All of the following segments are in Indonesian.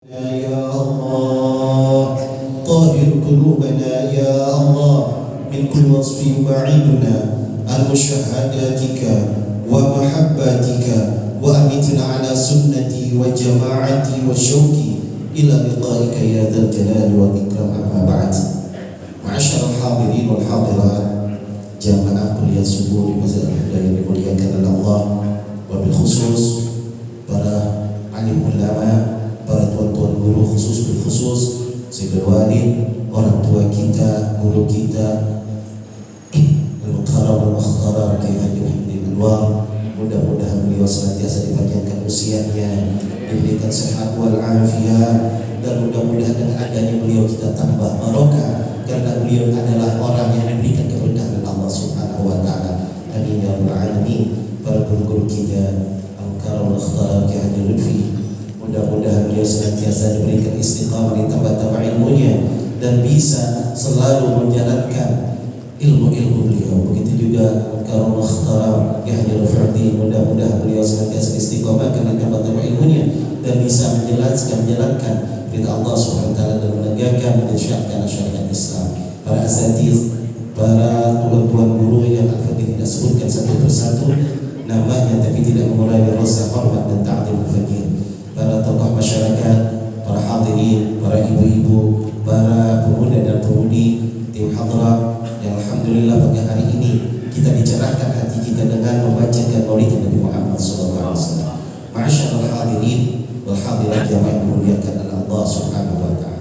يا الله طهر قلوبنا يا الله من كل وصف يبعدنا عن مشاهداتك ومحباتك وأمتنا على سنتي وجماعتي وشوقي إلى لقائك يا ذا الجلال والإكرام. أما بعد، معاشر الحاضرين والحاضرات jamaah kuliah subuh di Masjid Al-Huda yang dimuliakan oleh Allah, wabil khusus para alim ulama, para tuan-tuan guru, khusus bil khusus sayyidul walid, orang tua kita, guru kita Al-Muqarrab Al-Mukhtarar Kiai Haji Muhyiddin Anwar. Mudah-mudahan beliau senantiasa dipanjangkan usianya, diberikan sehat wal afiat, dan mudah-mudahan dengan adanya beliau kita tambah barokah, karena beliau adalah orang yang diberikan keberkahan Allah Subhanahu wa taala. Amin ya rabbal alamin. Para guru-guru kita Al-Muqarrab Al-Mukhtarar Kiai Haji Lutfi, mudah-mudahan beliau senantiasa diberikan istiqamah, ditambah-tambah ilmunya, dan bisa selalu menjalankan ilmu-ilmu beliau. Begitu juga Al-Muqarrab Al-Mukhtarar Kiai Haji Rafa'di, mudah-mudahan beliau senantiasa istiqamah karena tambah-tambah ilmunya dan bisa menjalankan perintah Allah Subhanahu wa taala dan menegakkan dan mensyariatkan syariat Islam. Para asatiz, para tuan-tuan guru yang Al-Fatih tidak sebutkan satu persatu namanya, tapi tidak mengurangi rasa hormat dan ta'zim al-fakir. Para tokoh masyarakat, para hadirin, para ibu-ibu, para pemuda dan pemudi, tim hadrah yang alhamdulillah pada hari ini kita dicerahkan hati kita dengan membacakan maulid Nabi Muhammad SAW. Ma'asyarul hadirin wal hadirat yang dimuliakan oleh Allah Subhanahu wa taala.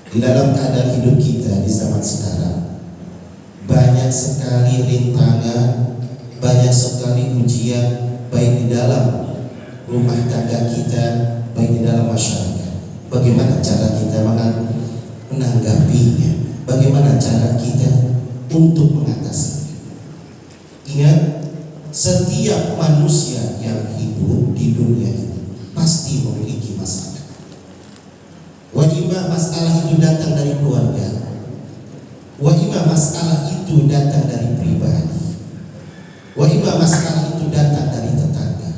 Di dalam keadaan hidup kita di zaman sekarang, banyak sekali rintangan, banyak sekali ujian, baik di dalam rumah tangga kita, baik di dalam masyarakat. Bagaimana cara kita menanggapinya? Bagaimana cara kita untuk mengatasinya? Ingat, setiap manusia yang hidup di dunia ini pasti memiliki masalah. Wajibah masalah itu datang dari keluarga, wajibah masalah itu datang dari pribadi, wajibah masalah itu datang dari tetangga,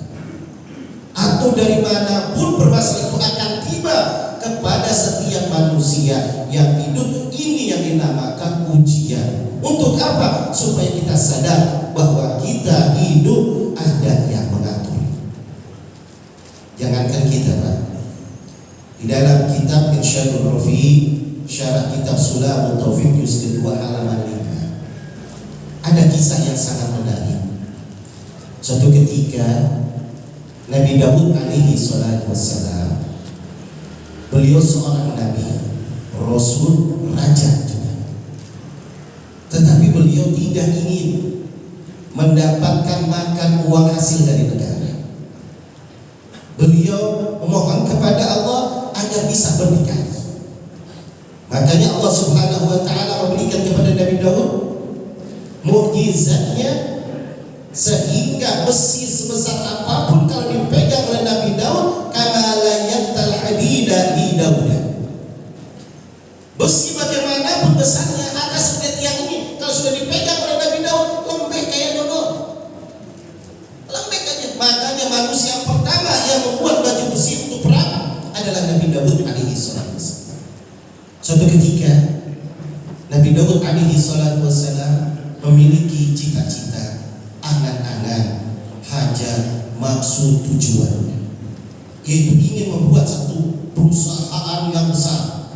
atau dari manapun permasalahan itu akan tiba kepada setiap manusia yang hidup. Ini yang dinamakan ujian. Untuk apa? Supaya kita sadar bahwa kita hidup ada yang mengatur. Jangankan kita, Pak. Di dalam kitab Irsyadul Rafi, syarah kitab Sulamut Taufiq juz kedua halaman 5, ada kisah yang sangat menarik. Suatu ketika Nabi Daud alaihi salatu wassalam, beliau seorang nabi, rasul, raja juga, tetapi beliau tidak ingin mendapatkan makan uang hasil dari negara. Beliau memohon kepada Allah agar bisa berdikari. Makanya Allah Subhanahu wa taala memberikan kepada Nabi Daud mukjizatnya, sehingga besi sebesar apapun kalau dipegang oleh Nabi Daud, kama la yantal hadida li Dauda. Besi bagaimanapun besarnya atas seperti yang ini, kalau sudah dipegang oleh Nabi Daud, lembek kayak dodol, lembek aja. Makanya manusia pertama yang membuat baju besi untuk perang adalah Nabi Daud alaihi salatu wassalam. Suatu ketika Nabi Daud alaihi salatu wassalam memiliki cita-cita, angan-angan, hajat, maksud, tujuannya, yaitu ingin membuat satu perusahaan yang besar.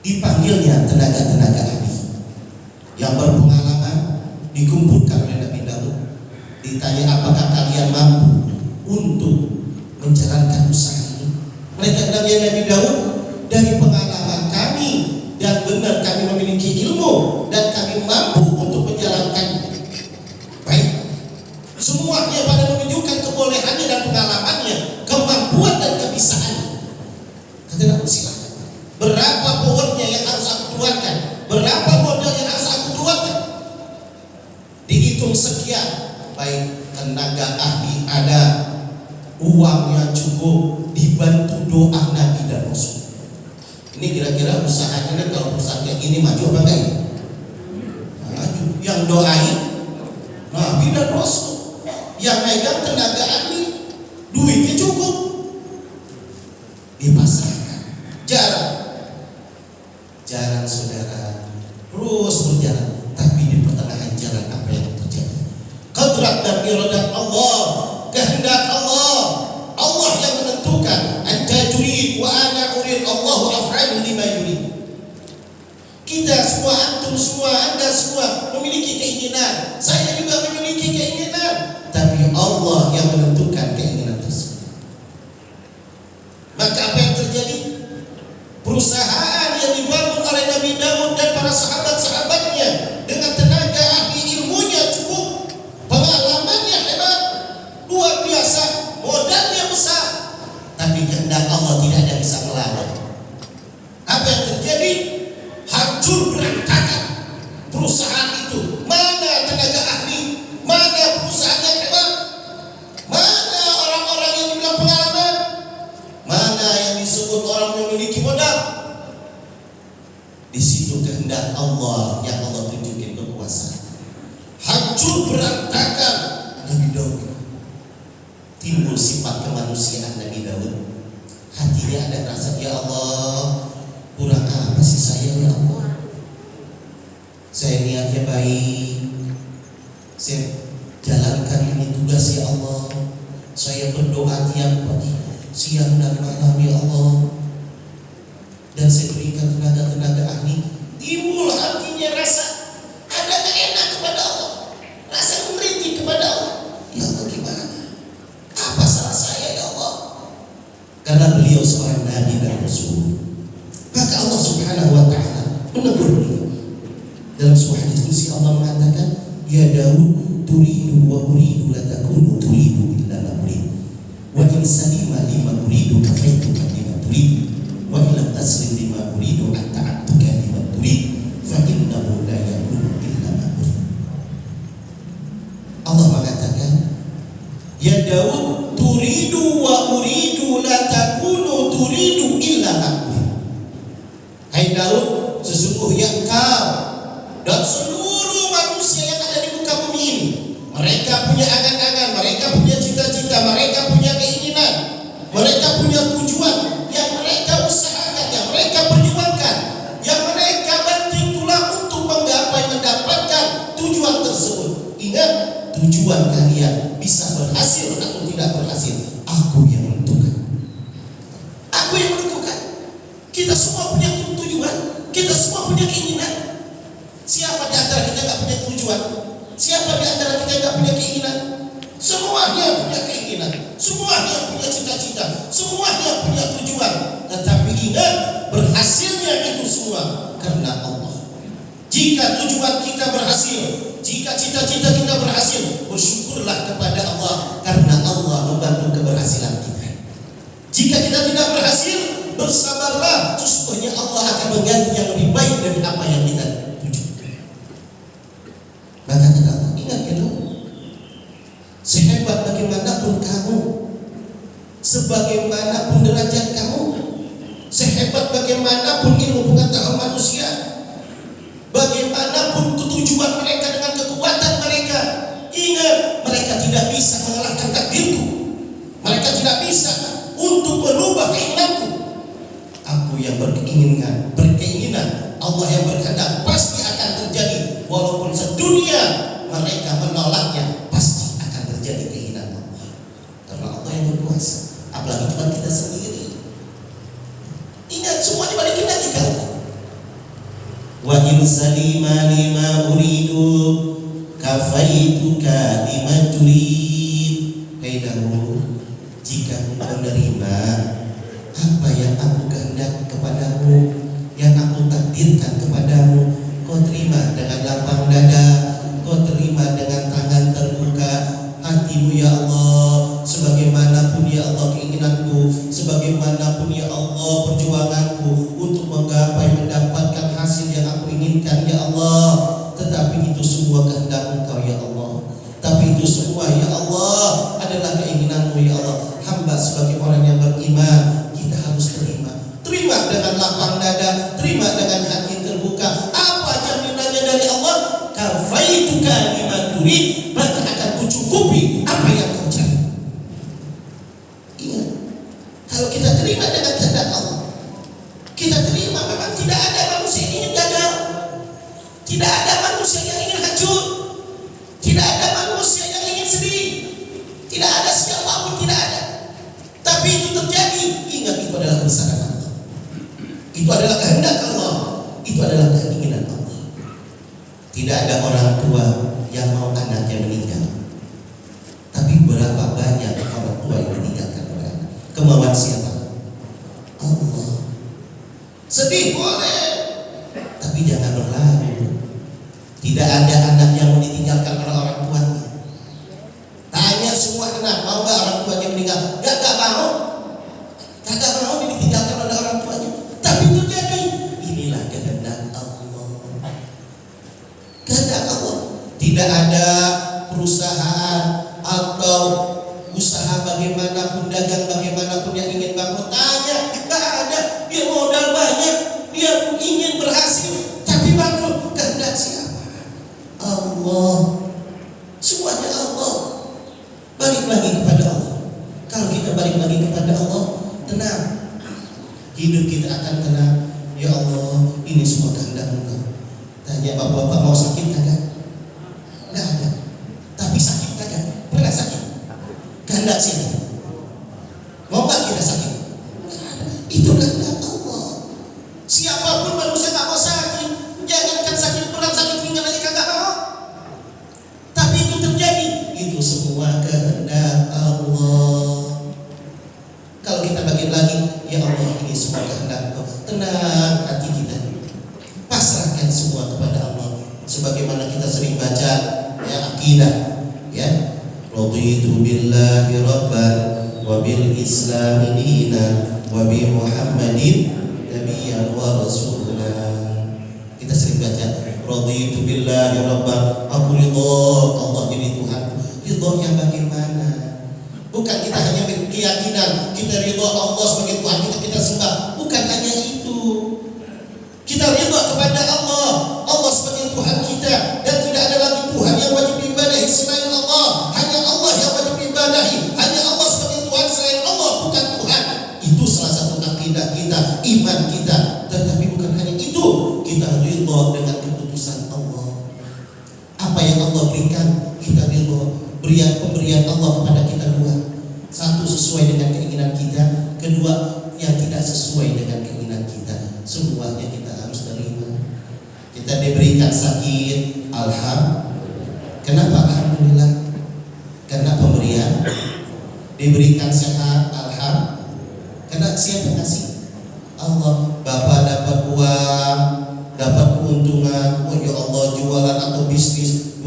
Dipanggilnya tenaga-tenaga ahli yang berpengalaman, dikumpulkan oleh Nabi Daud, ditanya, apakah kalian mampu untuk menjalankan usaha ini? Mereka bilang, ya Nabi Daud, dari pengalaman kami dan benar kami memiliki ilmu dan kami mampu untuk menjalankannya. Baik, semuanya pada menunjukkan kebolehannya dan pengalamannya, kemampuan dan kebisaannya. Kata Nabi, silakan. Berapa powernya yang harus aku keluarkan? Berapa modal yang harus aku keluarkan? Dihitung sekian. Baik, tenaga ahli ada, uangnya cukup, dibantu doa Nabi dan Rasul. Ini kira-kira usahanya kalau perusahaan kayak gini maju apa enggak ya? Maju. Yang doain Nabi dan Rasul, yang megang tenaga ahli, duitnya cukup. antum semua, Anda semua memiliki keinginan. Saya juga memiliki keinginan. Tapi Allah yang menentukan keinginan tersebut. Maka apa yang terjadi? Perusahaan yang dibangun oleh Nabi Daud dan para sahabat-sahabatnya dengan tenaga ahli ilmunya cukup, pengalamannya hebat, luar biasa, modalnya besar, tapi kehendak Allah tidak ada yang bisa melawan. Apa yang terjadi? Hancur berantakan perusahaan itu. Mana tenaga ahli? Mana perusahaan yang hebat? Mana orang-orang yang dibilang pengalaman? Mana yang disebut orang memiliki modal? Di situ kehendak Allah yang Allah tunjukin kekuasaan. Hancur berantakan Nabi Daud. Timbul sifat kemanusiaan Nabi Daud. Hatinya ada rasa, ya Allah, kurang apa sih saya ya Allah? Saya niatnya baik, saya jalankan ini tugas ya Allah. Saya berdoa tiap pagi, siang dan malam ya Allah. Dan saya berikan tenaga-tenaga ahli. Timbul hatinya rasa ada gak enak kepada Allah, rasa merintih kepada Allah. Ya Allah, gimana? Apa salah saya ya Allah? Karena beliau seorang Nabi dan Rasul. Maka Allah Subhanahu wa ta'ala menegur beliau. Dalam sebuah hadis qudsi Allah mengatakan, ya Daud, turidu wa uridu la takunu turidu illa ma urid. Wa in salima lima uridu kafaituka lima turid. Wa illa taslim lima uridu atta'atuka lima turid. Fa innahu la yakunu illa ma urid. Allah mengatakan, ya Daud, turidu wa uridu la takunu turidu illa ma urid. Hai Daud, sesungguhnya engkau dan seluruh manusia yang ada di muka bumi ini, mereka punya angan-angan, mereka punya cita-cita, mereka punya keinginan, mereka punya tujuan yang mereka usahakan, yang mereka perjuangkan, yang mereka banting tulang untuk menggapai mendapatkan tujuan tersebut. Ingat, tujuan kalian bisa berhasil atau tidak berhasil, aku yang menentukan. Aku yang menentukan. Kita semua punya tujuan, kita semua punya keinginan. Siapa di antara kita gak punya tujuan? Siapa di antara kita gak punya keinginan? Semuanya punya keinginan, semuanya punya cita-cita, semuanya punya tujuan. Tetapi ingat, berhasilnya itu semua karena Allah. Jika tujuan kita berhasil, jika cita-cita kita berhasil, bersyukurlah kepada Allah karena Allah membantu keberhasilan kita. Jika kita tidak berhasil, bersabarlah, sesungguhnya Allah akan mengganti yang lebih baik dari apa yang kita tujukan. Maka kita ingat ya, sehebat bagaimanapun kamu, sebagaimanapun derajat kamu, sehebat bagaimanapun ilmu pengetahuan manusia, bagaimanapun tujuan mereka dengan kekuatan mereka, ingat, mereka tidak bisa mengalahkan takdirku. Mereka tidak bisa untuk merubah keinginanku. Aku yang berkeinginan, Allah yang berkehendak, pasti akan terjadi. Walaupun sedunia mereka menolaknya, pasti akan terjadi keinginan Allah. Karena Allah yang berkuasa. Apalagi Tuhan kita sendiri. Ingat, semua dibalikin lagi ke Allah. Wa in salima lima uridu kafaituka lima turid. Hai Daud, jika engkau menerima apa yang aku kehendak kepadamu, yang aku takdirkan kepadamu, kau terima dengan lapang dada, kau terima dengan tangan terbuka hatimu ya Allah. Sebagaimanapun ya Allah keinginanku, sebagaimanapun ya Allah perjuanganku untuk menggapai mendapatkan hasil yang aku inginkan ya Allah. Tetapi itu semua kehendak Engkau ya Allah. Tapi itu semua ya Allah adalah keinginanmu ya Allah. Hamba sebagai orang yang beriman, kita harus terima dengan lapang dada, terima dengan hati terbuka. Apa jaminannya dari Allah? Kafaituka lima turid, maka akan kucukupi apa yang kau cari. Ingat, kalau kita terima dengan kehendak Allah, kita terima. Memang tidak ada manusia yang ingin gagal, tidak ada manusia yang ingin hancur, tidak ada manusia yang ingin sedih, tidak ada siapapun, tidak ada. Tapi itu terjadi, ingat, itu adalah kebesaran Allah, itu adalah kehendak Allah, itu adalah keinginan Allah. Tidak ada orang tua yang mau anaknya meninggal. Tapi berapa banyak orang tua yang meninggalkan oleh anak? Kemauan siapa? Allah. Sedih boleh, tapi jangan berlalu. Tidak ada anak yang mau ditinggalkan oleh orang tuanya. Tanya semua anak, mau gak orang tuanya meninggal? Gak mau. Gak mau ditinggalkan oleh orang tuanya. Tapi terjadi. Inilah kehendak Allah. Kehendak Allah. Tidak ada perusahaan atau usaha bagaimanapun, dagang bagaimanapun yang ingin bangkrut. Tanya, gak ada. Dia modal banyak, dia ingin berhasil, tapi bangkrut. Kehendak siapa? Allah. Semuanya Allah. Balik lagi kepada Allah. Kalau kita balik lagi kepada Allah, tenang. Hidup kita akan tenang. Ya Allah, ini semua kehendak Engkau. Tanya bapak-bapak, mau sakit kagak? Nggak ada. Tapi sakit kagak? Pernah sakit? Kehendak siapa? Mau nggak kita sakit? Nggak ada. Itu kehendak Allah. Siapapun manusia nggak mau sakit. Jangankan sakit berat, sakit ringan aja kagak mau. Tapi itu terjadi. Itu semua kehendak Allah. Kalau kita bagi lagi, ya Allah, ini semua kehendak Allah. Tenang hati kita. Pasrahkan semua kepada Allah. Sebagaimana kita sering baca ya akidah, ya. Raditu billahi rabban wa bil islami dinan wa bi Muhammadin nabiyyan wa rasulan. Kita sering baca raditu billahi rabban, aku ridho Allah jadi Tuhan. Ridhonya bagaimana? Bukan kita hanya berkeyakinan kita ridho Allah sebagai Tuhan kita sembah. Bukan hanya itu. Kita ridho kepada Allah, Allah sebagai Tuhan kita, dan tidak ada lagi Tuhan yang wajib diibadahi selain Allah. Hanya Allah yang wajib diibadahi. Hanya Allah sebagai Tuhan, selain Allah bukan Tuhan. Itu salah satu akidah kita, iman kita. Tetapi bukan hanya itu, kita ridho dengan keputusan Allah. Apa yang Allah berikan, kita ridho. Pemberian Allah kepada kita dua. Satu, sesuai dengan keinginan kita. Kedua, yang tidak sesuai dengan keinginan kita. Semuanya kita harus terima. Kita diberikan sakit, alhamdulillah. Kenapa alhamdulillah? Karena pemberian. Diberikan sehat, alhamdulillah. Karena siapa ngasih? Allah. Bapak dapat uang, dapat keuntungan. Oh ya Allah, jualan atau bisnis,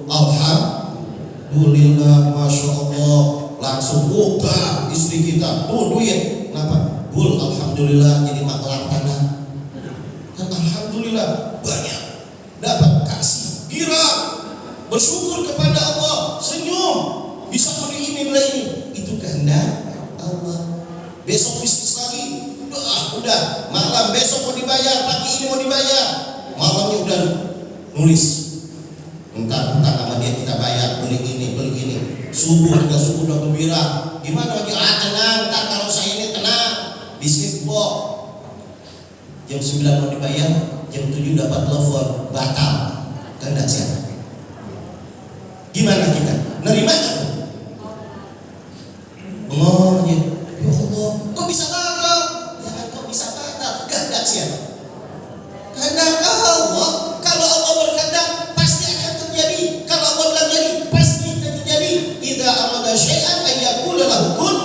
alhamdulillah, masya Allah. Langsung buka istri kita, duit. Kenapa? Alhamdulillah jadi maklar tanah. Dan alhamdulillah banyak dapat kasih, girang, bersyukur kepada Allah, senyum, bisa beli ini beli ini. Itu kehendak Allah. Besok bisnis lagi, udah malam besok mau dibayar, pagi ini mau dibayar, malamnya udah nulis entah sama dia kita bayar, beli ini. Subuh udah gembira. Gimana lagi? Tenang, ntar kalau saya ini tenang. Bisnis kok. Jam 9 mau dibayar, jam 7 dapat telepon batal. Kehendak siapa? Gimana kita? Nerima enggak? Bengong aja. Ya Allah, kok bisa batal? Jangan kok bisa batal. Kehendak siapa? Kehendak Allah. Kalau Allah berkehendak pasti akan terjadi. Kalau Allah bilang jadi, pasti terjadi. Idza arada syai'an ay yaqula lahu kun.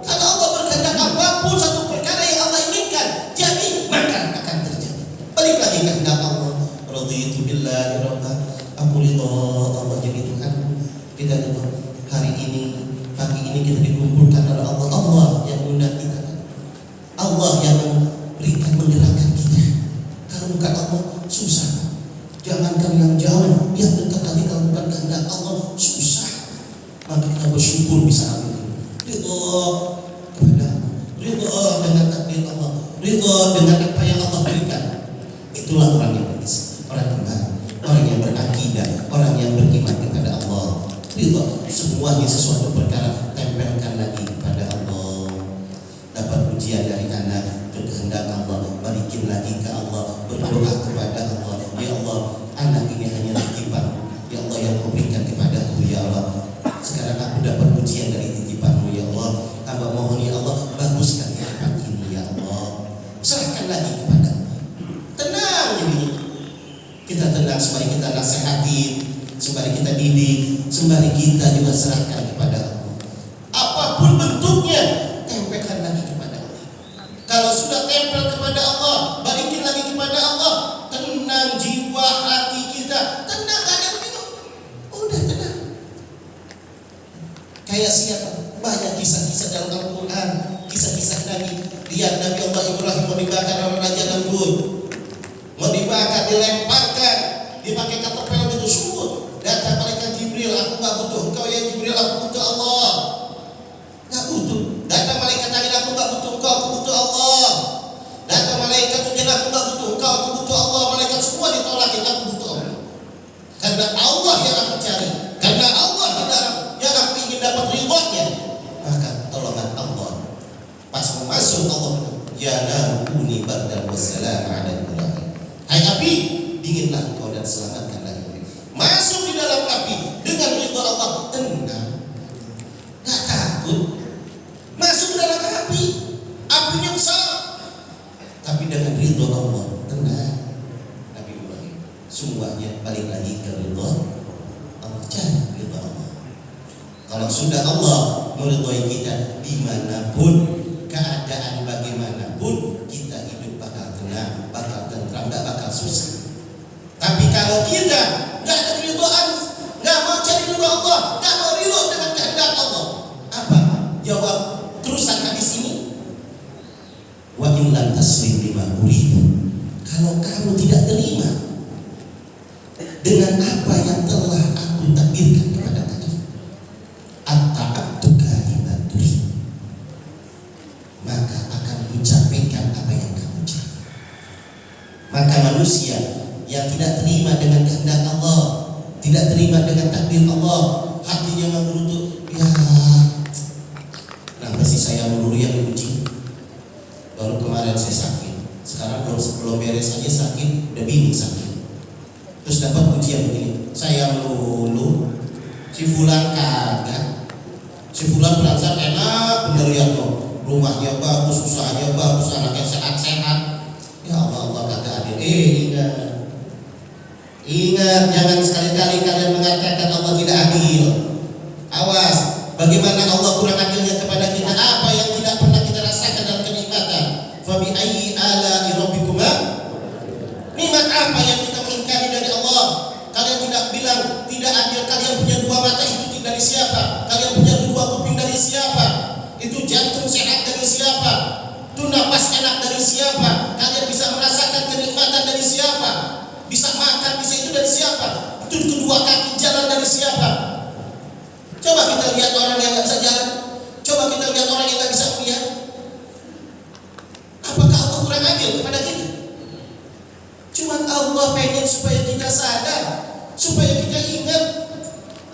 Kalau Allah berkehendak apapun satu perkara yang Allah inginkan jadi, maka akan terjadi. Balik lagi kehendak Allah. Raditu billahi rabban. Aku ridho Allah jadi Tuhan. Kita ridho. Hari ini, pagi ini kita dikumpulkan oleh Allah. Allah yang mengundang kita. Allah yang memberikan, menggerakkan kita. Kalau bukan Allah, susah. Jangankan yang jauh, yang dekat lagi kalau bukan kehendak Allah, susah. Maka kita bersyukur bisa ambil. Ridho kepada Allah, ridho dengan takdir Allah, ridho dengan apa yang Allah berikan. Itulah orang yang beris, orang yang baik, orang yang berakidah, orang yang beriman kepada Allah. Ridho semuanya sesuatu perkara, tempelkan lagi kepada Allah. Dapat ujian dari anak, kehendak Allah, balikin lagi ke Allah, berdoa kepada Allah. Ya Allah, anak ini hanya titipan. Ya Allah yang Kau berikan kepadaku, ya Allah. Sekarang aku dapat ujian dari titipan-Mu, ya Allah. Hamba mohon ya Allah, baguskan titipan ini, ya Allah. Serahkan lagi kepada Allah. Tenang ini. Kita tenang. kita juga serahkan kepada Allah. Apapun bentuknya, tempelkan lagi kepada Allah. Kalau sudah tempel kepada Allah, balikin lagi kepada Allah, tenang jiwa hati kita, tenang, gak ada begitu. Udah tenang. Kayak siapa? Banyak kisah-kisah dalam Al-Quran, kisah-kisah Nabi. Lihat Nabi Allah Ibrahim mau dibakar oleh Raja Namrud, mau dibakar, dilemparkan, dipakai ketopel itu sumut. Datang malaikat Jibril, aku gak butuh engkau ya Jibril, aku butuh Allah. Gak butuh. Datang malaikat angin, aku gak butuh engkau, aku butuh Allah. Datang malaikat hujan, aku gak butuh engkau, aku butuh Allah. Malaikat semua ditolakin, aku butuh Allah. Karena Allah yang aku cari, karena Allah yang aku ingin dapat ridhonya, maka tolongan Allah. Pas mau masuk Allah, ya naruni bardan wassalam ala Ibrahim. Hai api, dinginlah engkau dan selamatkanlah Ibrahim. Masuk di dalam api dengan ridho Allah, tenang, gak takut. Masuk ke dalam api, apinya besar, tapi dengan ridho Allah, tenang. Nabi Ibrahim semuanya balik lagi ke ridho Allah, cari ridho Allah. Kalau sudah Allah meridhoi kita, dimanapun keadaan bagaimanapun, kita hidup bakal tenang, bakal tentram, gak bakal susah. Tapi kalau kita gak ada keridhaan, gak mau cari ridho Allah, gak mau ridho dengan kehendak Allah, apa jawab terusan hadis ini? Wa in lam taslim lima uridu. Kalau kamu tidak terima dengan apa yang telah aku takdirkan kepada kamu, at-ta'abtuka lima turid, maka akan kucapaikan apa yang kamu cari. Maka manusia yang tidak terima dengan kehendak Allah, tidak terima dengan takdir Allah, hatinya mengerutu, ya kenapa sih saya melulu yang diuji? Baru kemarin saya sakit, sekarang belum beres aja sakit, udah bingung sakit. Terus dapat ujian begini, saya melulu, si fulan kagak, si fulan berasa enak, bener lihat loh, rumahnya bagus, usahanya bagus, anaknya sehat-sehat. Ya Allah, Allah kagak adil. Ingat, jangan sekali-kali kalian mengatakan Allah tidak adil. Awas, bagaimana Allah kurang adilnya kepada kita, apa yang tidak pernah kita rasakan dalam kenikmatan. Fabi ayyi ala'i rabbikuma, nikmat apa yang kita mengingkari dari Allah? Kalian tidak bilang tidak adil, kalian punya dua mata, itu dari siapa? Kalian punya dua kuping, dari siapa? Itu jantung sehat, dari siapa? Itu napas enak, dari siapa? Kalian bisa merasakan kenikmatan, dari siapa? Bisa makan, bisa itu dari siapa? Itu kedua kaki jalan, dari siapa? Coba kita lihat orang yang gak bisa jalan, coba kita lihat orang yang gak bisa melihat. Apakah Allah kurang adil kepada kita? Cuma Allah pengen supaya kita sadar, supaya kita ingat,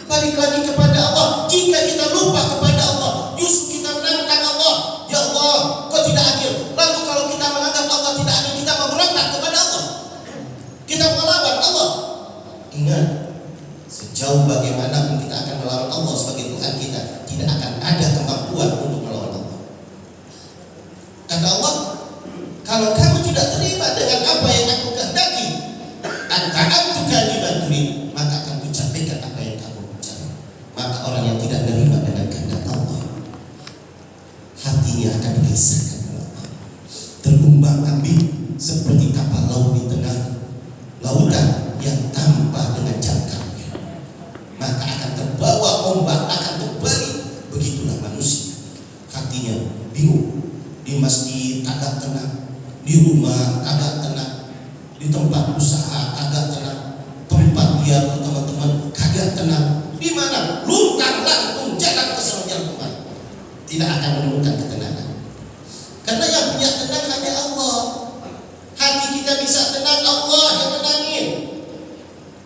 balik lagi kepada Allah. Jika kita lupa kepada Allah, justru kita menentang Allah. Ya Allah, kau tidak adil. Lalu kalau kita menganggap Allah tidak adil, kita mau berontak kepada Allah, kita melawan Allah. Ingat, sejauh bagaimanapun kita akan melawan Allah sebagai Tuhan kita, tidak akan ada kemampuan untuk melawan Allah. Kata Allah, kalau kamu tidak terima dengan apa yang aku kehendaki, at-ta'abtuka lima turid, maka akan kucapaikan apa yang kamu cari. Maka orang yang tidak terima dengan kehendak Allah, hatinya akan digelisahkan oleh Allah, terumbang-ambing seperti kapal laut di tengah lautan yang tanpa dengan jangkarnya, maka akan terbawa ombak, akan terbalik. Begitulah manusia, hatinya bingung. Di masjid agak tenang, di rumah agak tenang, di tempat usaha agak tenang, tempat dia teman-teman agak tenang. Di mana luntang lantung jalan keselamatan Tuhan, tidak akan menemukan ketenangan. Karena yang punya tenang hanya Allah. Hati kita bisa tenang, Allah yang menangin.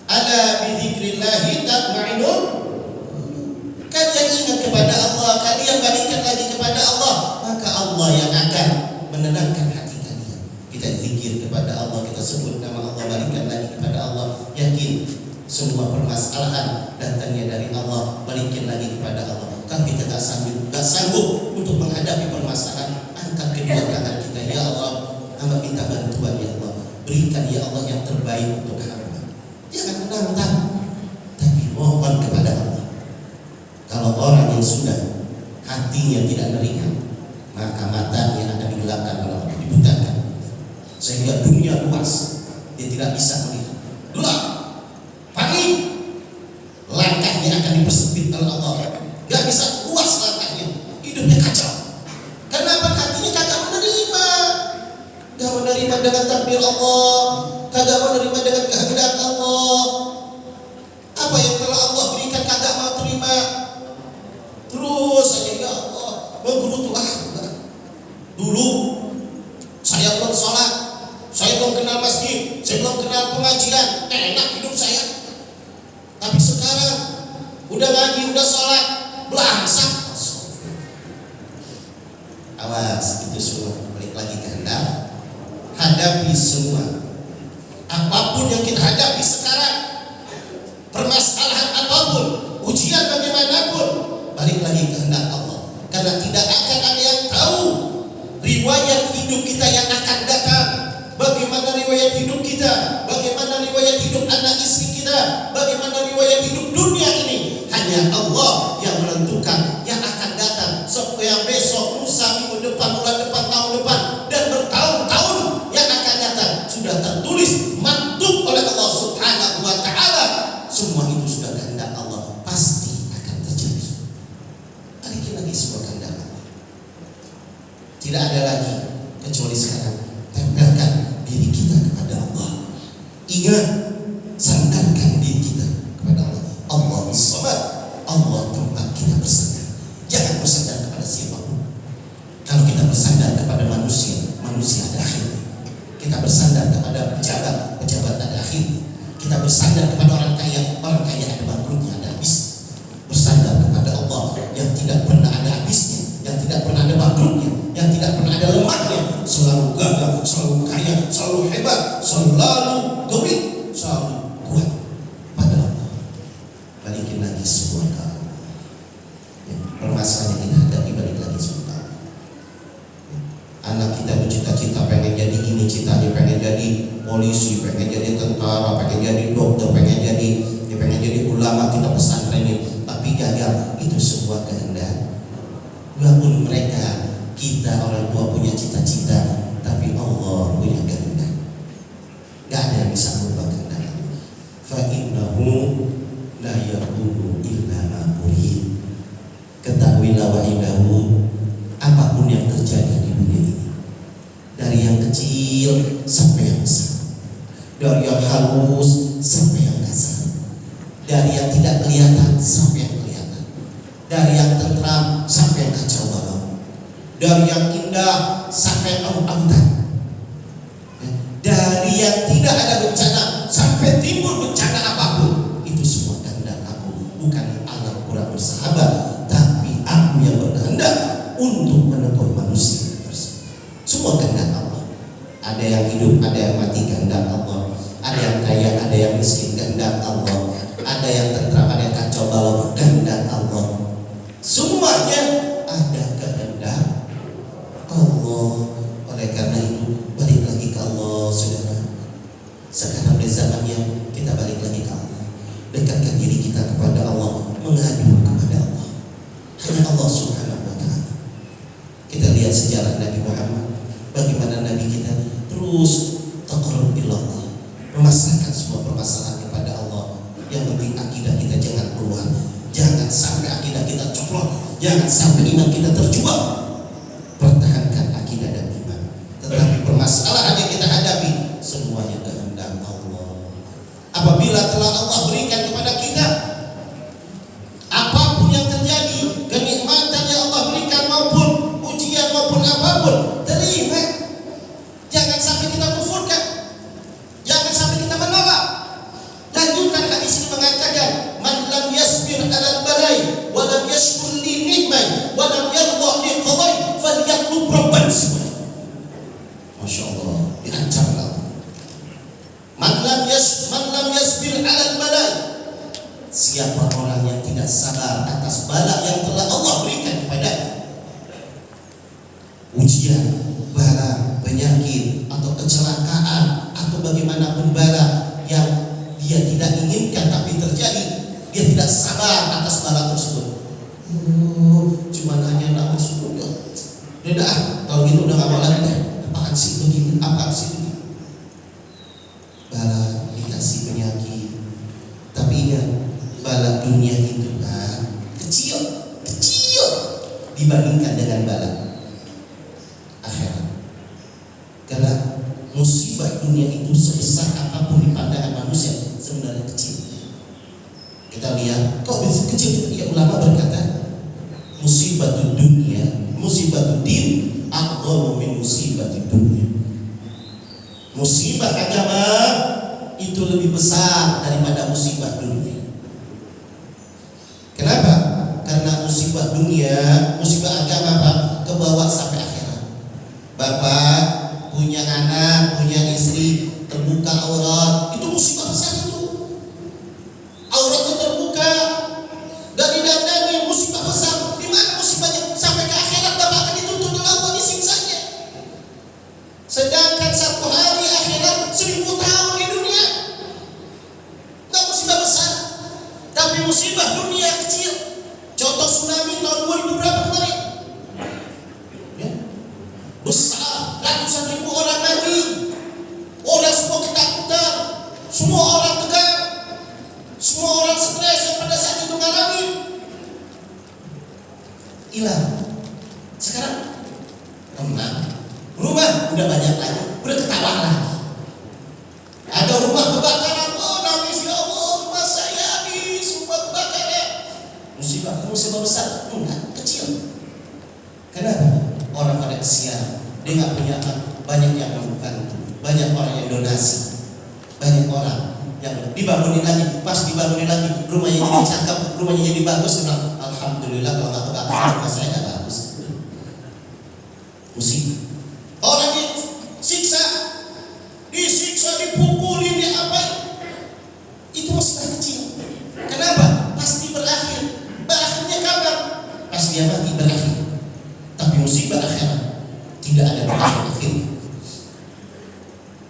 Ala bidzikrillahi tatma'innul. Kalian ingat kepada Allah, kalian balikkan lagi kepada Allah, maka Allah yang akan menenangkan hati kalian. Kita zikir kepada Allah, kita sebut nama Allah, balikkan lagi kepada Allah. Yakin semua permasalahan datangnya dari Allah, balikkan lagi kepada Allah. Kalau kita tak sanggup untuk menghadapi permasalahan, angkat kedua tangan kita, ya Allah, hamba minta bantuan ya Allah, berikan ya Allah yang terbaik untuk hamba. Jangan menantang, tapi mohon kepada Allah. yang sudah hatinya tidak nerima, maka matanya akan digelapkan oleh Allah, dibutakan, sehingga dunia luas dia tidak bisa melihat. Gelap, panik, langkahnya akan dipersempit oleh Allah, gak bisa luas langkahnya, hidupnya kacau. Kenapa? Hatinya kagak menerima, gak menerima dengan takdir Allah, kagak menerima dengan kehendak Allah. Apa yang telah Allah berikan kagak mau terima, terus aja ya Allah menggerutu. Dulu saya belum sholat, saya belum kenal masjid, saya belum kenal pengajian, enak hidup saya. Tapi sekarang udah ngaji, udah sholat, belangsak. Awas, itu semua balik lagi ke hendak. Hadapi semua, apapun yang kita hadapi sekarang, permasalahan apapun, ujian bagaimanapun, balik lagi ke hendak Allah. Karena tidak akan ada yang tahu riwayat hidup kita yang akan datang. Bagaimana riwayat hidup kita, bagaimana riwayat hidup anak istri kita, bagaimana riwayat hidup dunia ini, hanya Allah yang menentukan yang akan datang. Yang besok, lusa, minggu depan, bulan depan, tahun depan, dan bertahun-tahun yang akan datang sudah tertulis, maktub oleh Allah Subhanahu wa Ta'ala. Semua itu sudah kehendak Allah, pasti akan terjadi. Balikin lagi semua kehendak Allah. Tidak ada lagi kecuali sekarang tempelkan diri kita kepada Allah. Ingat, sandarkan diri kita kepada Allah. Allah Samad, Allah tempat kita bersandar. Jangan bersandar kepada siapapun. Kalau kita bersandar kepada manusia, manusia ada akhirnya. Kita bersandar kepada pejabat, pejabat ada akhirnya. Kita bersandar kepada orang kaya ada bangkrutnya, ada habis. Bersandar kepada Allah yang tidak pernah ada habisnya, yang tidak pernah ada bangkrutnya, yang tidak pernah ada lemahnya, selalu gagah, selalu kaya, selalu hebat, selalu gawin, selalu kuat pada Allah. Balikin lagi semua ke Allah. Permasalahan yang kita hadapi, balik lagi semua ke Allah. Anak kita bercita-cita pengen jadi ini, citanya pengen jadi polisi, pengen jadi tentara, pengen jadi dokter, pengen jadi ulama, kita pesantrenin, tapi gagal. Itu sebuah kehendak. Walaupun mereka, kita orang tua punya cita-cita, tapi Allah punya kehendak. Gak ada yang bisa merubah kehendak. Fa innahu la yakunu illa ma yurid. Ketahuilah wahidahu, apapun yang terjadi di dunia ini, dari yang kecil sampai yang besar, dari yang halus sampai yang kasar, dari yang tidak kelihatan sampai yang kelihatan, dari yang tentram sampai yang kacau balau, dari yang indah sampai yang autan, dari yang tidak ada bencana sampai timbul bencana apapun. Itu semua kehendak aku, bukan Allah kurang bersahabat, tapi aku yang berkehendak untuk menegur manusia tersebut. Semua kehendak Allah. Ada yang hidup, ada yang mati, kehendak Allah. Ada yang kaya, ada yang miskin, kehendak Allah. Ada yang tentram, ada yang kacau balau, kehendak Allah. Semuanya ada kehendak Allah. Oleh karena itu, balik lagi ke Allah, saudara. Sekarang di zaman yang kita balik lagi ke Allah, dekatkan diri kita kepada Allah, mengadu kepada Allah. Hanya Allah Subhanahu wa Ta'ala. Kita lihat sejarah Nabi Muhammad, bagaimana Nabi kita terus taqarrub ilallah, memasrahkan semua permasalahan kepada Allah. Yang penting akidah kita jangan keluar, jangan sampai akidah kita coplok, jangan sampai iman kita terjual. Pertahankan akidah dan iman. Tetapi permasalahan yang kita hadapi semuanya kehendak Allah. Apabila telah Allah berikan kepada kita, apapun yang terjadi, kenikmatan yang Allah berikan maupun ujian maupun apapun, terima. Jangan sampai kita kufurkan, jangan sampai kita menolak. Lanjutkan hadis ini mengatakan, man lam yasbir 'alal balai wa lam yashkur li ni'mai wa lam yarda li qadai falyatlub rabban siwa. Masya Allah, diancam Allah. Man lam yasbir 'alal balai, siapa orang yang tidak sabar atas bala yang telah Allah berikan kepadanya, ujian, bala, penyakit atau kecelakaan atau bagaimanapun bala yang dia tidak inginkan tapi terjadi, dia tidak sabar atas bala tersebut. Udah kalau gitu udah gak mau lagi deh. Apaan sih begini? Apaan sih begini? Bala dikasih penyakit, tapi ingat bala dunia itu kecil dibandingkan dengan bala akhirat. Karena musibah dunia itu sebesar apapun di pandangan manusia sebenarnya kecil. Kita lihat kok bisa kecil? Ya ulama berkata musibah dunia, musibah din aqwamu min musibah dunia. Musibah agama itu lebih besar daripada musibah dunia. Kenapa? Karena musibah dunia, musibah agama Pak, kebawa sampai akhirat. Bapak punya anak, punya istri, terbuka aurat, itu musibah besar itu. Auratnya terbuka dan didandangi, musibah besar. Di mana musibahnya? Sampai ke akhirat Bapak akan dituntut oleh Allah, disiksanya. Sedangkan satu hari akhirat 1000 tahun di dunia. Nggak musibah besar, tapi musibah dunia kecil. Contoh tsunami tahun 2000 berapa kemarin? Ya. Besar, ratusan ribu orang mati. Orang semua ketakutan, semua orang tegang, semua orang stres yang pada saat itu ngalamin. Hilang. Sekarang tenang. Rumah udah banyak lagi, udah ketawa lagi. Ada rumah kebakaran, oh nangis ya Allah, rumah saya habis, semua kebakaran. Musibah besar, enggak, kecil. Kenapa? Orang pada kesian, dia nggak punya apa, banyak yang membantu, banyak orang yang donasi, banyak orang yang dibangunin lagi, pas dibangunin lagi, rumahnya jadi cakep, rumahnya jadi bagus. Bilang, alhamdulillah kalau nggak kebakaran, rumah saya nggak bagus. Musibah. Orang disiksa, dipukulin, diapain, itu musibah kecil. Kenapa? Pasti berakhir. Berakhirnya kapan? Pas dia mati berakhir. Tapi musibah akhirat tidak ada berakhir.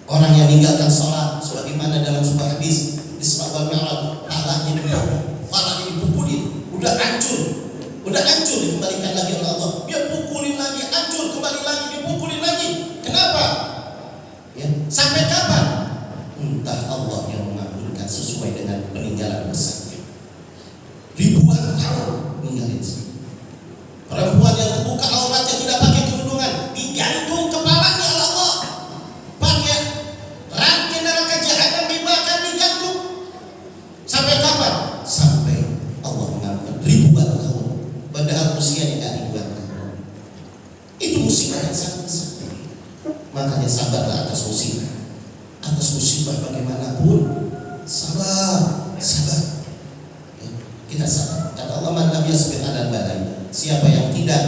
Orang yang meninggalkan sholat, sebagaimana dalam sebuah hadis di Isra wal Mi'raj, palanya dipukulin, udah hancur dikembalikan lagi oleh Allah. Dia pukulin lagi, hancur, kembali lagi, dipukulin lagi. Kenapa? Ya, sampai kapan? Entah Allah yang mengabulkan sesuai dengan peninggalan besarnya. Ribuan tahun ninggalin. Perempuan yang terbuka auratnya tidak pakai kerudungan, digantung kepalanya oleh Allah. Pakai rantai neraka jahanam dibakar, digantung. Sampai kapan? Sampai Allah mengabulkan ribuan tahun. Padahal usianya tidak ribuan tahun. Itu musibah yang sangat besar. Makanya sabarlah atas musibah. Atas musibah bagaimanapun, sabar. Ya, kita sabar. Kata Allah, man lam yasbir 'alal balai. Siapa yang tidak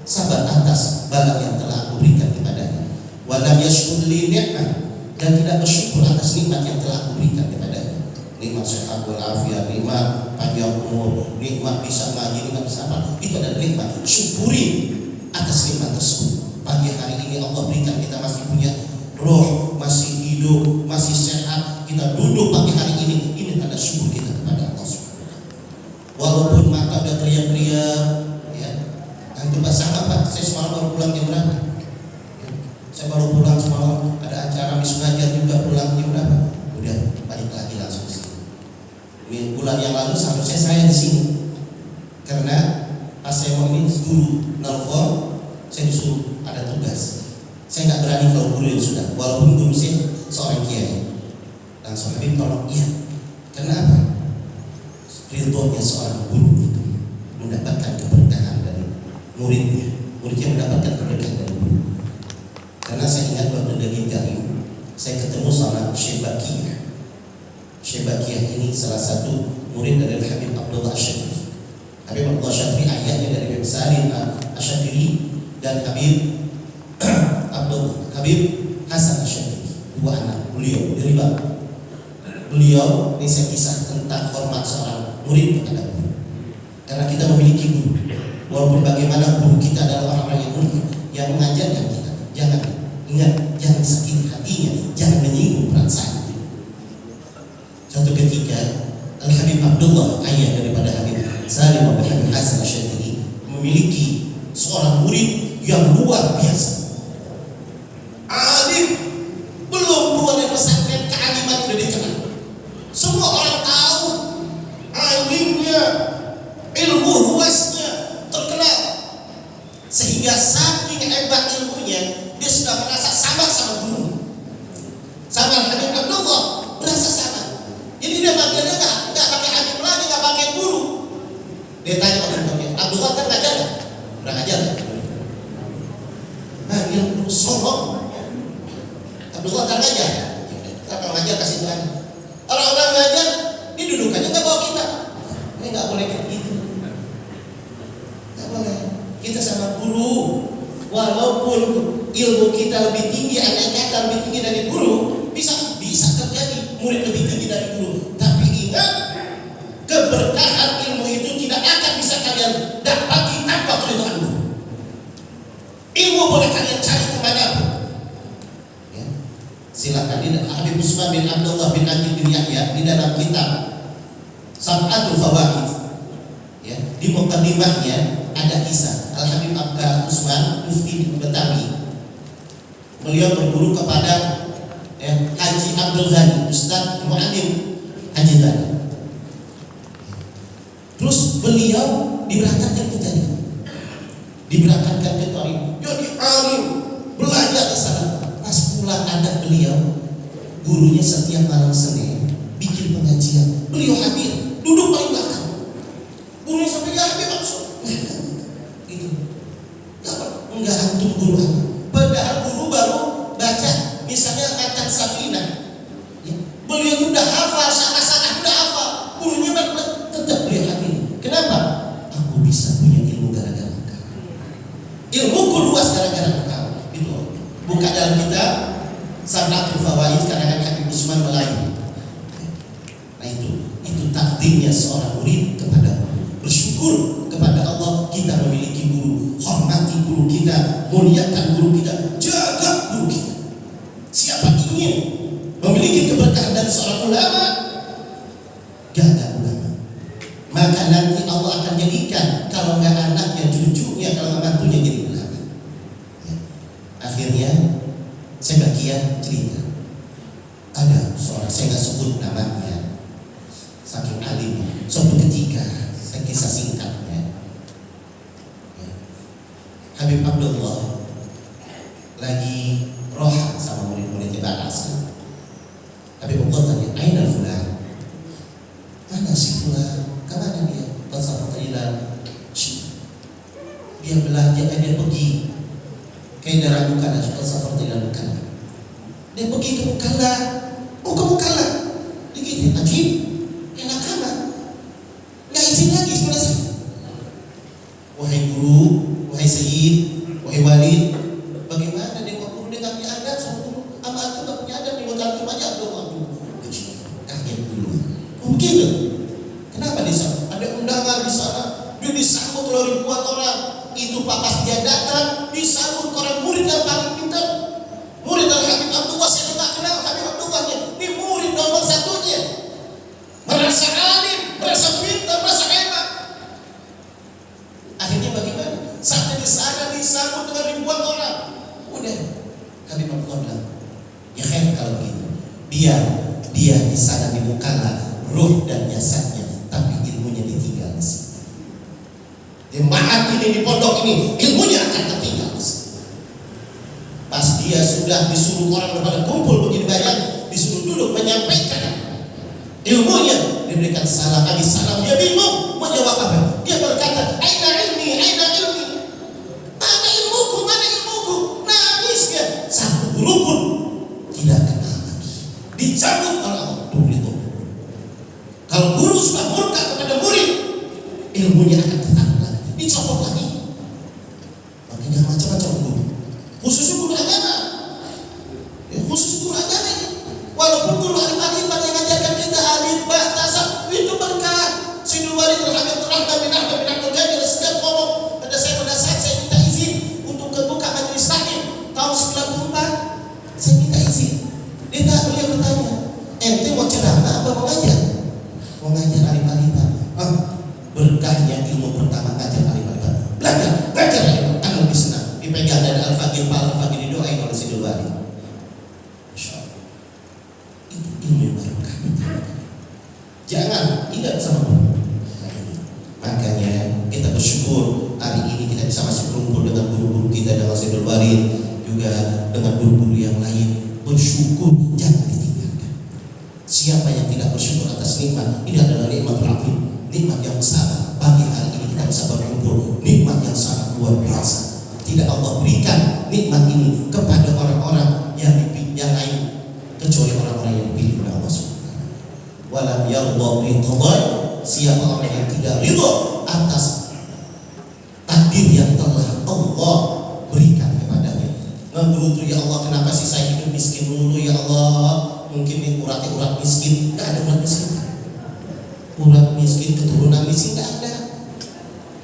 sabar atas bala yang telah Aku berikan kepadanya, wa lam yashkur li ni'mah, dan tidak bersyukur atas nikmat yang telah Aku berikan kepadanya. Nikmat sehat wal afiat, nikmat panjang umur, nikmat bisa ngaji, nikmat bisa apa? Itu adalah nikmat. Syukuri atas nikmat tersebut. Pagi hari ini Allah berikan kita masih punya roh, masih hidup, masih sehat. Kita duduk pagi hari ini tanda syukur kita kepada Allah SWT. Walaupun mata udah teriak-teriak, ya. Antum sama Pak, saya semalam baru pulang jam berapa? Ya. Saya baru pulang semalam, ada acara Miss Ngajar juga, pulang jam berapa? Udah balik lagi langsung sini. Ini bulan yang lalu seharusnya saya di sini, karena pas saya mau ini guru nelfon, saya disuruh ada tugas. Saya nggak berani kalau guru yang sudah, walaupun guru saya seorang kiai. Langsung Habib tolong, iya. Kenapa? Ridhonya seorang guru itu mendapatkan keberkahan dari muridnya, muridnya mendapatkan keberkahan dari guru. Karena saya ingat waktu dari Karim, saya ketemu sama Syekh Bakiyah. Syekh Bakiyah ini salah satu murid dari Habib Abdullah Asy'ari. Habib Abdullah Asy'ari ayahnya dari Habib Salim Asy'ari dan Habib Hasan Asy'ari, dua anak beliau dari bapak. Beliau ini saya kisah tentang hormat seorang murid kepada guru. Karena kita memiliki guru, walaupun bagaimana guru kita adalah orang-orang yang mulia, yang mengajarkan kita. Jangan ingat, jangan sakit hatinya, jangan menyinggung perasaan. Suatu ketika Al Habib Abdullah, ayah daripada Habib Salim Habib Hasan Asy'ari, memiliki seorang murid yang yang luar biasa. Alim, belum keluar dari pesantren kealiman udah dikenal. Semua orang tahu alimnya, ilmu luasnya terkenal, sehingga saking hebat ilmunya dia sudah merasa sama guru, sama Habib Abdullah, merasa sama. Jadi dia panggilnya nggak pakai Habib lagi, nggak pakai guru. Dia tanya orang Abdullah kan ngajar nggak? Pernah ngajar nggak? Panggil guru sombong. Abdullah kan ngajar. Kalau ngajar kasih Tuhan. Orang-orang ngajar, ini dudukannya nggak bawa kita. Ini nggak boleh kayak gitu. Nggak boleh. Kita sama guru, walaupun ilmu kita lebih tinggi, anak kita lebih tinggi dari guru, bisa terjadi murid lebih tinggi dari guru. Tapi ingat, keberkahan ilmu itu tidak akan bisa kalian dapati tanpa keridhaan guru. Ilmu boleh kalian cari kemanapun. Ya. Silakan di Habib Usman bin Abdullah bin Aqil bin Yahya di dalam kitab Sab'atul Fawaid, ya, di muqaddimahnya ada kisah Al-Habib Usman Mufti bin Betawi. Beliau berguru kepada Haji Abdul Ghani, Ustaz Mu'alim Haji Ghani. Terus beliau diberangkatkan ke Jari, diberangkatkan ke Torib, jadi alim, belajar ke sana. Pas pulang anak beliau, gurunya setiap malam Senin bikin pengajian, beliau hadir, duduk paling belakang. Gurunya sampai ya Habib langsung gitu. Enggak antum guru aku. Padahal guru baru baca misalnya Matan Safinah, ya. Beliau itu udah hafal, sangat udah hafal. Gurunya tetap beliau hadir. Kenapa? Aku bisa punya ilmu gara-gara engkau. Ilmuku luas gara-gara engkau. Itu buka dalam kitab Sab'atul Fawaid karangan Habib Usman Melayu. Nah itu takdirnya seorang murid kepada bersyukur kepada Allah kita memiliki guru. Hormati guru kita, muliakan guru kita, jaga guru kita. Siapa ingin memiliki keberkahan dari seorang ulama, jaga ulama. Maka nanti Allah akan jadikan, kalau nggak anaknya, cucunya, kalau nggak mantunya jadi ulama. Ya. Akhirnya saya bagian cerita. Ada seorang, saya nggak sebut namanya, saking alimnya. Suatu ketika, saya kisah singkatnya, ya. Habib Abdullah lagi roha sama murid-muridnya Ba'asa. Habib Abdullah tanya, "Aina fulan?" Mana si fulan? Kemana dia? Tasawuf Thailand. Dia belajar, dia pergi ke daerah Mukalla, Tasawuf Thailand Mukalla. Dia pergi ke Mukalla. Oh, ke Mukalla. Begitu, Hakim. Enak amat. Nggak izin lagi sebenarnya. Wahai guru, wahai Sayyid, wahai Walid, bagaimana dengan guru dia nggak punya adab sama guru? Sama antum nggak punya adab, buat antum aja belum antum. Kaget dulu. Mungkin. Kenapa di sana? Ada undangan di sana. Dia disambut oleh ribuan orang. Itu pas dia datang, disambut orang murid yang paling pintar. Murid dari Habib Abdullah, saya tidak kenal Habib Abdullahnya. Ini murid nomor satunya. Merasa alim, merasa pintar, merasa hebat. Akhirnya bagaimana? Sampai di sana disambut dengan ribuan orang. Udah, Habib Abdullah bilang, ya kan kalau begitu, biar dia di sana di Mukalla, ruh dan jasadnya, tapi ilmunya ditinggal di sini. Jemaat ini di pondok ini, ilmunya akan tertinggal di sini. Pas dia sudah disuruh orang pada kumpul begini banyak, disuruh duduk menyampaikan ilmunya, diberikan salam, habis salam dia bingung mau jawab apa. Dia berkata, "Aina ilmi, aina ilmi." Mana ilmuku, mana ilmuku? Nangis dia. Satu guru pun tidak kenal lagi. Dicabut oleh Allah. Kalau guru sudah murka kepada murid, ilmunya akan tetap lagi, dicopot lagi. Makanya macam-macam guru, khususnya guru agama, ya, khusus guru agama ini. Walaupun guru alim-alim yang mengajarkan kita alif, ba, tasawuf, itu berkah. Sayyidul Walid Al-Habib Rahman bin Ahmad bin Abdul Ghani dan Al-Faqih, Pak Al-Faqih didoain oleh Sidul Bari. Masya Allah. Itu ilmu barokah. Jangan tidak sama. Makanya kita bersyukur hari ini kita bisa masih berkumpul dengan guru-guru kita, dengan Sidul Bari, juga dengan guru-guru yang lain. Bersyukur, jangan ditinggalkan. Siapa yang tidak bersyukur atas nikmat, ini adalah nikmatul azim, nikmat yang besar. Pagi hari ini kita bisa berkumpul, nikmat yang sangat luar biasa. Tidak Allah berikan nikmat ini kepada orang-orang yang lain kecuali orang-orang yang dipilih oleh Allah SWT. Walam yarda bi qadai, siapa orang yang tidak ridha atas takdir yang telah Allah berikan kepadanya. Ngegerutu, ya Allah, kenapa sih saya hidup miskin dulu ya Allah? Mungkin ini urat miskin, enggak ada urat miskin. Urat miskin, keturunan miskin enggak ada.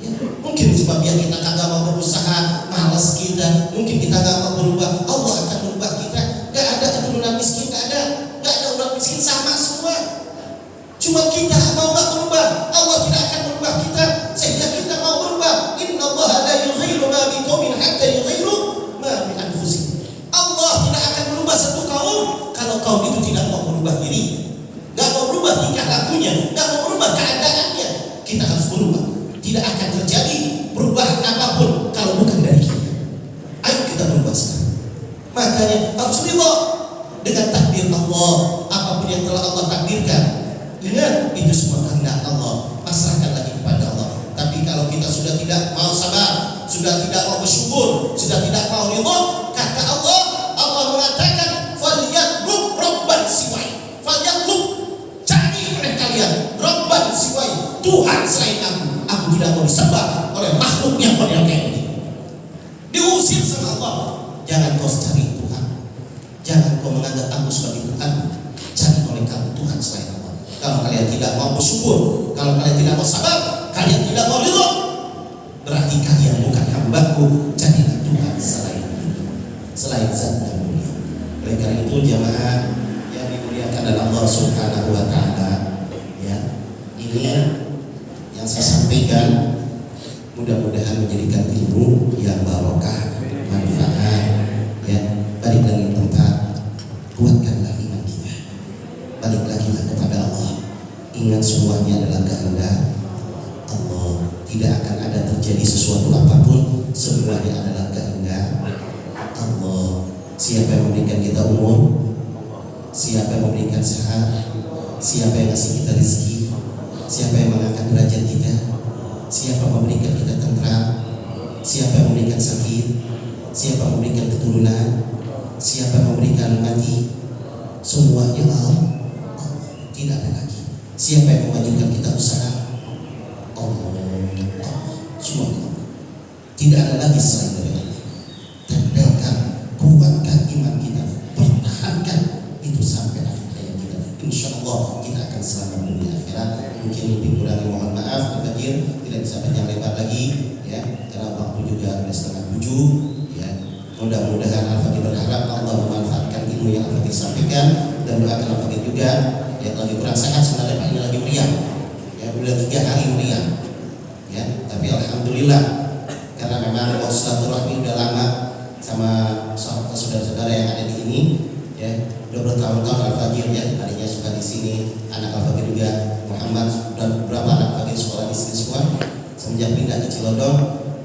Ya, mungkin sebabnya kita kagak mau berusaha, malas kita, mungkin kita kagak mau berubah. Allah akan merubah kita. Enggak ada keturunan miskin, enggak ada urat miskin, sama semua. Cuma kita mau nggak berubah, Allah tidak akan merubah kita sehingga kita mau berubah. Inna Allah la yughayyiru ma biqaumin hatta yughayyiru ma bi anfusihim. Allah tidak akan merubah satu kaum kalau kaum itu tidak mau berubah diri, nggak mau berubah tingkah lakunya, nggak mau berubah keadaannya. Kita harus berubah. Tidak akan terjadi perubahan apapun kalau bukan dari kita. Ayo kita berubah sekarang. Makanya harus ridha dengan takdir Allah, apapun yang telah Allah takdirkan. Ingat, itu semua kehendak Allah, pasrahkan lagi kepada Allah. Tapi kalau kita sudah tidak mau sabar, sudah tidak mau bersyukur, sudah tidak mau ridha, kata Allah mengatakan falyatlub rabban siwai, falyatlub, cari oleh kalian rabban siwai, Tuhan selain aku tidak mau disembah oleh makhluk yang model kayak ini. Diusir sama Allah. Jangan kau cari Tuhan, jangan kau menganggap aku sebagai Tuhan, cari oleh kamu Tuhan selain Allah. Kalau kalian tidak mau bersyukur, kalau kalian tidak mau sabar, kalian tidak mau ridha, berarti kalian bukan hambaku. Jadilah Tuhan selain zat yang mulia. Oleh karena itu jamaah yang dimuliakan oleh Allah Subhanahu wa taala, ya, ini yang saya sampaikan mudah-mudahan menjadikan ilmu yang barokah, manfaat, ya. Balik lagi tempat, kuatkanlah iman kita, balik lagi kepada Allah. Ingat semuanya adalah kehendak Allah. Tidak akan ada terjadi sesuatu apapun, semuanya adalah kehendak Allah. Siapa yang memberikan kita umur, siapa yang memberikan sehat, siapa yang ngasih kita rezeki, siapa yang mengangkat derajat kita, siapa yang memberikan kita tentram, siapa yang memberikan sakit, siapa yang memberikan keturunan, siapa yang memberikan mati, semuanya Allah. Tidak ada lagi. Siapa yang memajukan kita usaha? Allah. Semuanya. Tidak ada lagi selain dari Allah. Tempelkan, kuatkan iman kita, pertahankan itu sampai akhir hayat kita. Insya Allah kita akan selamat dunia akhirat. Mungkin lebih kurang mohon maaf, berpikir tidak bisa panjang lebar lagi, ya, karena waktu juga sudah 6:30, ya. Mudah-mudahan Al-Faqih berharap Allah memanfaatkan ilmu yang Al-Faqih sampaikan dan doakan Al-Faqih juga. Ya, lagi kurang sehat sebenarnya Pak, ini lagi meriang, ya, udah 3 hari meriang, ya, tapi alhamdulillah karena memang silaturahmi udah lama sama saudara-saudara yang ada di sini, ya, udah bertahun-tahun Al-Faqih, ya, tadinya suka di sini, anak Al-Faqih juga Muhammad, dan beberapa anak Al-Faqih sekolah di sini semua. Semenjak pindah ke Cilodong,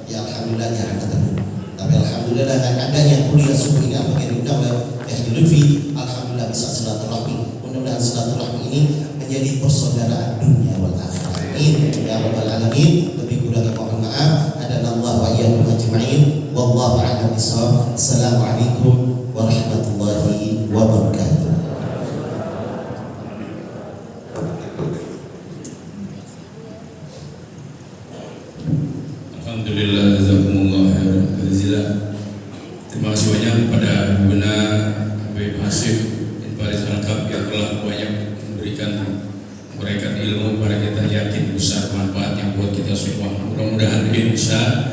ya alhamdulillah jarang ketemu, tapi alhamdulillah dengan adanya kuliah subuh ini Al-Faqih diundang oleh Yahya Lutfi, alhamdulillah bisa silaturahmi. Mudah-mudahan silaturahmi ini menjadi persaudaraan dunia wal akhirat. Amin ya rabbal alamin. Lebih kurang mohon maaf. Adanallahu wa iyyakum ajma'in. Wallahu a'lam bishawab. Assalamualaikum warahmatullahi wabarakatuh. Alhamdulillah, jazakumullah khairan jazakallahu. Terima kasih banyak kepada Bunda Habib Hasib Faris Al-Kab yang telah banyak memberikan ilmu kepada kita, yakin besar manfaatnya buat kita semua. Mudah-mudahan insya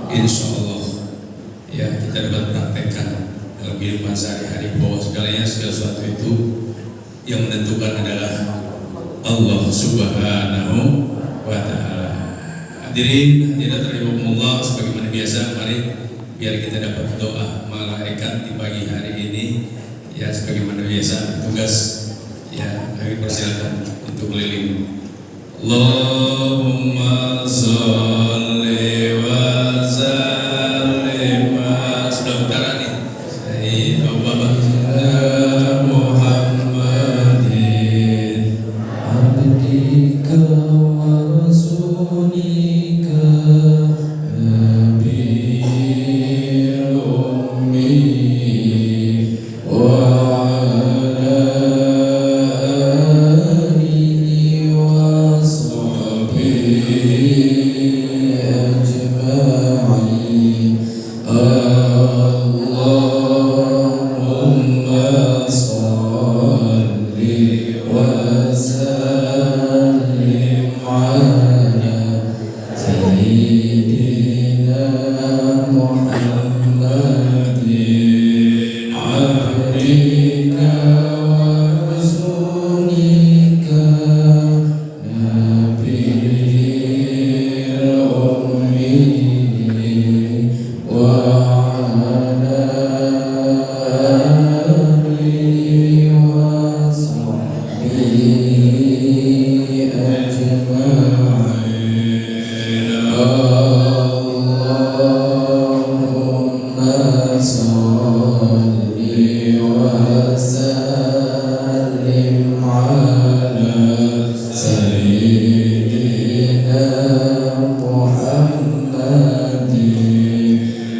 Allah ya kita dapat praktekkan dalam kehidupan sehari-hari bahwa segala sesuatu itu yang menentukan adalah Allah Subhanahu wa taala. Hadirin hadirat rahimakumullah, sebagaimana biasa mari biar kita dapat doa malaikat di pagi hari ini. Ya sebagaimana biasa tugas ya, kami persilakan untuk keliling. Allahumma sholli wa sallim. Sudah utara nih. Bapak Muhammadin abdika wa rasulika nabiyil ummi wa ala alihi wa sahbihi ajma'in. Allahumma sholli wa sallim ala sayyidina Muhammadin abdika wa rasulika nabiyil ummi wa ala alihi wa sahbihi ajma'in. Allahumma sholli wa sallim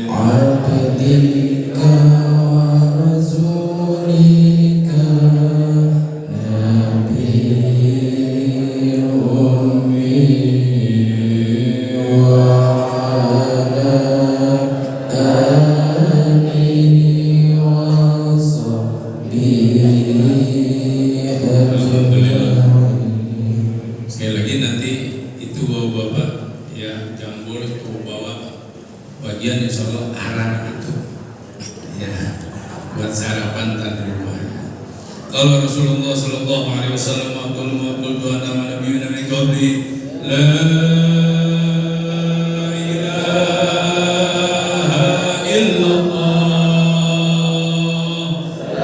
ala sayyidina Muhammadin abdika wa rasulika nabiyil ummi wa ala alihi wa sahbihi ajma'in. Sekali lagi nanti itu bapak-bapak ya jangan boleh bawa bagian insya Allah arang itu ya buat sarapan tadi di rumah. Kalau Rasulullah Sallallahu Alaihi Wasallam maqul doa nama Nabi min qabli la ilaha illallah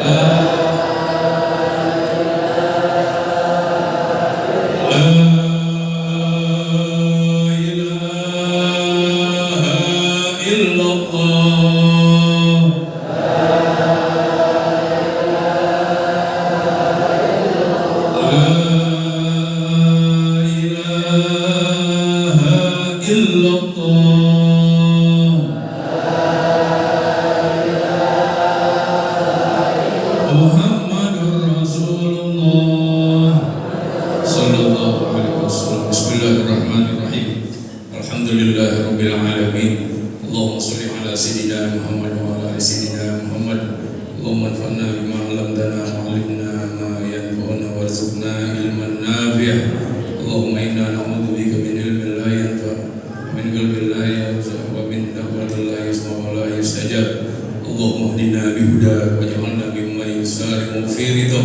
la ilaha illallah la ilaha illallah Muhammadur Rasulullah sallallahu alaihi wasallam. Bismillahirrahmanirrahim. Alhamdulillahirabbil alamin. Allahumma shalli ala sayyidina Muhammad wa ala ali sayyidina Muhammad. Allahumma anfa'na bima 'allamtana wa 'allimna ma yanfa'una warzuqna ilman nafi'a. Allahumma inna na'udzu bika min ilmin la yanfa' wa min qalbin la yakhsha wa min da'watin la yusma' wa la yustajab. Allahumma hdina bihudak waj'alna mimman yusari'u fi ridha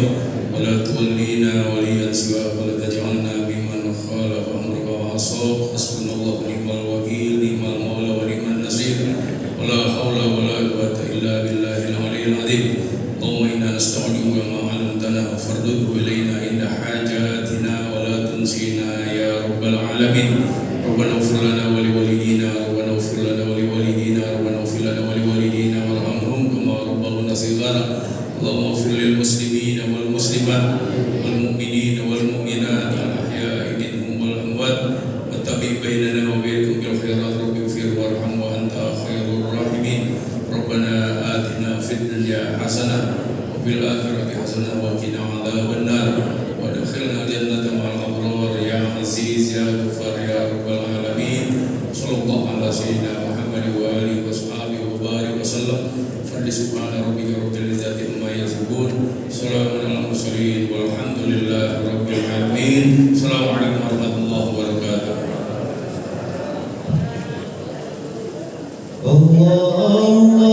wa la tuwallina waliyan siwa wa la taj'alna mimman khalafa amraka wa asab. Hasbunallahu wa ni'mal wakil, ni'mal maula wa ni'man nasir. Wa la haula wa la quwwata illa billahil aliyyil azim. Allahumma inna nasta'unuka ma 'allamtana fardudhu ilayna inda hajatina wa la tunsina ya rabbal alamin. Rabbana ighfir lana wa liwalidina, Rabbana ighfir lana wa liwalidina, Rabbana ighfir lana wa liwalidina warhamhum kama rabbawna shighara. Allahumma ighfir lil muslimina wal muslimat wal mu'minina wal mu'minat al ahya'i minhum wal amwat wa tabi bainana wa bainahum bil khairat. Rabbi ighfir warham wa anta khairur rahimin. Rabbana atina fid dunya hasanah wa fil akhirati hasanah wa qina adzaban nar wa adkhilna jannata ma'al abrar ya aziz ya ghafar ya rabbal alamin. Sallallahu ala sayyidina Muhammad wa alihi wa sahbihi wa barik wa sallam. Fadli subhana rabbika rabbil izzati amma yasifun. Salamun alal mursalin walhamdulillahi rabbil alamin. Assalamualaikum warahmatullahi wabarakatuh. Allah